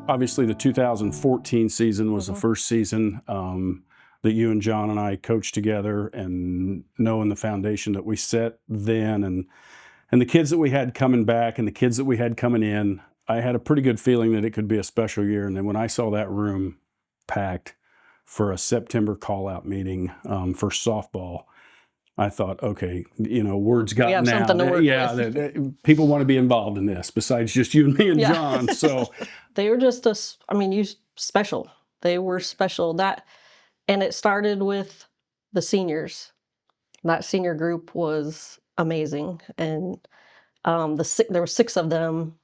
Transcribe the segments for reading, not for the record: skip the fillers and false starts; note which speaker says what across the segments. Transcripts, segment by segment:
Speaker 1: Obviously, the 2014 season was the first season that you and John and I coached together, and knowing the foundation that we set then, and the kids that we had coming back and the kids that we had coming in, I had a pretty good feeling that it could be a special year. And then when I saw that room packed for a September call-out meeting for softball, I thought, okay, word's gotten out.
Speaker 2: Something to work
Speaker 1: with. People want to be involved in this besides just you and me and John. So
Speaker 2: they were just special. They were special. And it started with the seniors. That senior group was amazing, and there were 6 of them,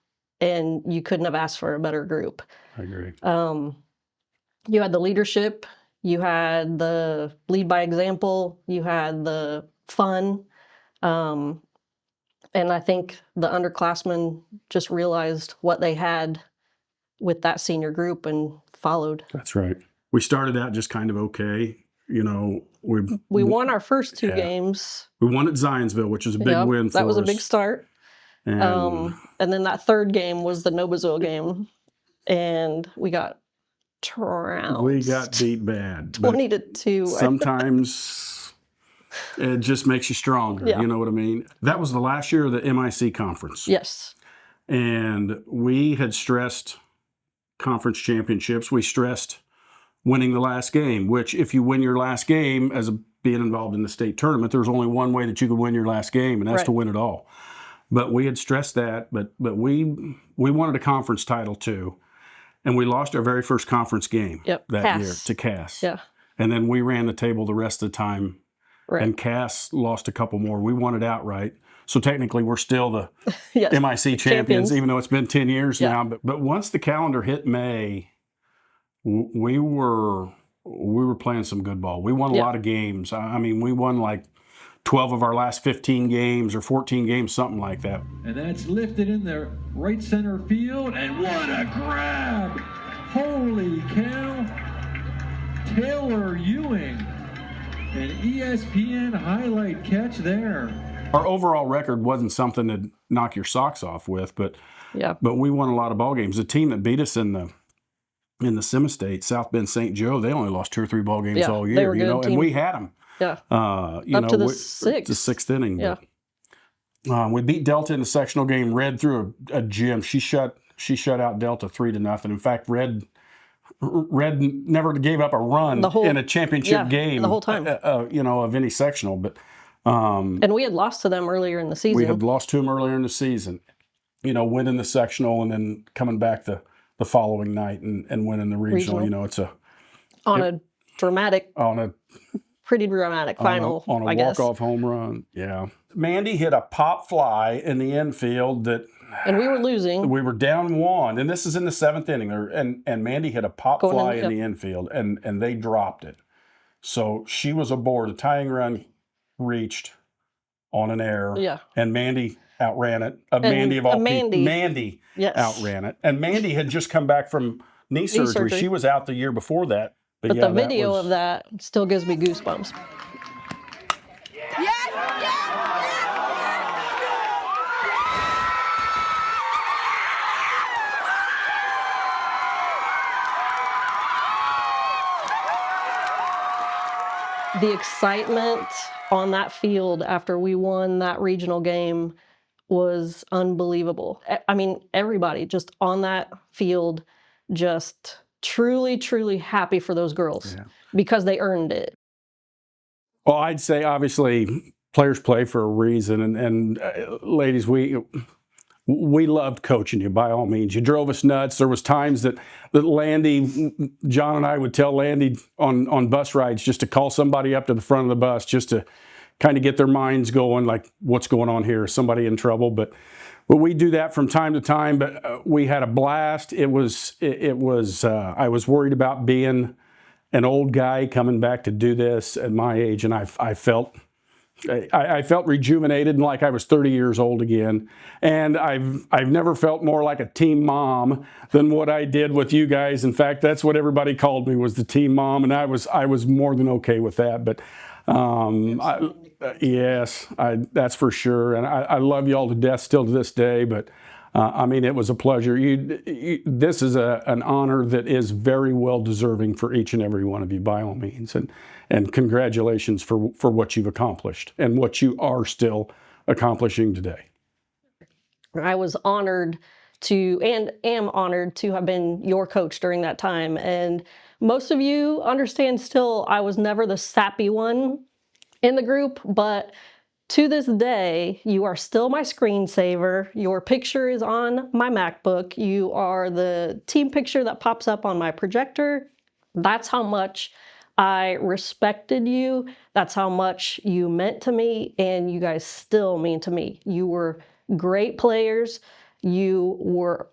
Speaker 2: and you couldn't have asked for a better group.
Speaker 1: I agree.
Speaker 2: You had the leadership. You had the lead by example. You had the fun. And I think the underclassmen just realized what they had with that senior group and followed.
Speaker 1: That's right. We started out just kind of okay. We
Speaker 2: won our first 2 games.
Speaker 1: We won at Zionsville, which was a big win for us.
Speaker 2: That was a big start. And then that 3rd game was the Noblesville game, and we got trounced.
Speaker 1: We got beat bad.
Speaker 2: 20-2.
Speaker 1: Sometimes it just makes you stronger.
Speaker 2: Yeah.
Speaker 1: You know what I mean? That was the last year of the MIC conference.
Speaker 2: Yes.
Speaker 1: And we had stressed conference championships. We stressed winning the last game, which if you win your last game as being involved in the state tournament, there's only one way that you could win your last game, and that's to win it all. But we had stressed that, but we wanted a conference title too. And we lost our very first conference game that year to Cass.
Speaker 2: Yeah.
Speaker 1: And then we ran the table the rest of the time.
Speaker 2: Right.
Speaker 1: And Cass lost a couple more. We won it outright. So technically we're still the MIC champions, even though it's been 10 years now. But once the calendar hit May, we were playing some good ball. We won a lot of games. I mean, we won like 12 of our last 15 games or 14 games, something like that.
Speaker 3: And that's lifted in the right center field, and what a grab! Holy cow! Taylor Ewing, an ESPN highlight catch there.
Speaker 1: Our overall record wasn't something to knock your socks off with, but we won a lot of ball games. The team that beat us in the semi-state, South Bend St. Joe, they only lost 2 or 3 ball games all year,
Speaker 2: they were good team.
Speaker 1: And we had them.
Speaker 2: Yeah.
Speaker 1: Up
Speaker 2: to the 6th.
Speaker 1: The 6th inning.
Speaker 2: Yeah.
Speaker 1: We beat Delta in the sectional game. Red threw a gem. She shut out Delta 3-0. In fact, Red never gave up a run in a championship game
Speaker 2: the whole time.
Speaker 1: Of any sectional. But
Speaker 2: and we had lost to them earlier in the season.
Speaker 1: We had lost to them earlier in the season. Winning the sectional and then coming back the following night and winning the regional. It's a
Speaker 2: pretty dramatic final,
Speaker 1: on a walk-off home run. Yeah. Mandy hit a pop fly in the infield
Speaker 2: and we were losing.
Speaker 1: We were down 1, and this is in the 7th inning. And Mandy hit a pop fly in the infield, and they dropped it. So she was aboard. The tying run reached on an error. Yeah. And Mandy outran it. Mandy of all people. Mandy outran it. And Mandy had just come back from knee surgery. She was out the year before that.
Speaker 2: But the video of that still gives me goosebumps. The excitement on that field after we won that regional game was unbelievable. I mean, everybody just on that field just truly, truly happy for those girls because they earned it.
Speaker 1: Well, I'd say obviously players play for a reason, and ladies, we loved coaching you by all means. You drove us nuts. There was times that Landy, John and I would tell Landy on bus rides just to call somebody up to the front of the bus just to kind of get their minds going, like what's going on here? Is somebody in trouble? But we do that from time to time, but we had a blast. It was. I was worried about being an old guy coming back to do this at my age, and I felt rejuvenated and like I was 30 years old again. And I've never felt more like a team mom than what I did with you guys. In fact, that's what everybody called me, was the team mom, and I was more than okay with that. But yes, that's for sure. And I love you all to death still to this day, but I mean, it was a pleasure. This is an honor that is very well deserving for each and every one of you, by all means. And congratulations for what you've accomplished and what you are still accomplishing today.
Speaker 2: I was honored to, and am honored to have been your coach during that time. And most of you understand still, I was never the sappy one in the group, but to this day, you are still my screensaver. Your picture is on my MacBook. You are the team picture that pops up on my projector. That's how much I respected you. That's how much you meant to me, and you guys still mean to me. You were great players. You were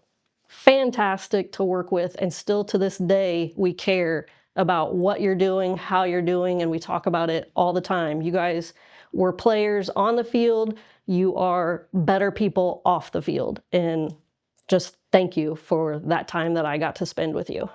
Speaker 2: fantastic to work with, and still to this day, we care about what you're doing, how you're doing, and we talk about it all the time. You guys were players on the field. You are better people off the field. And just thank you for that time that I got to spend with you.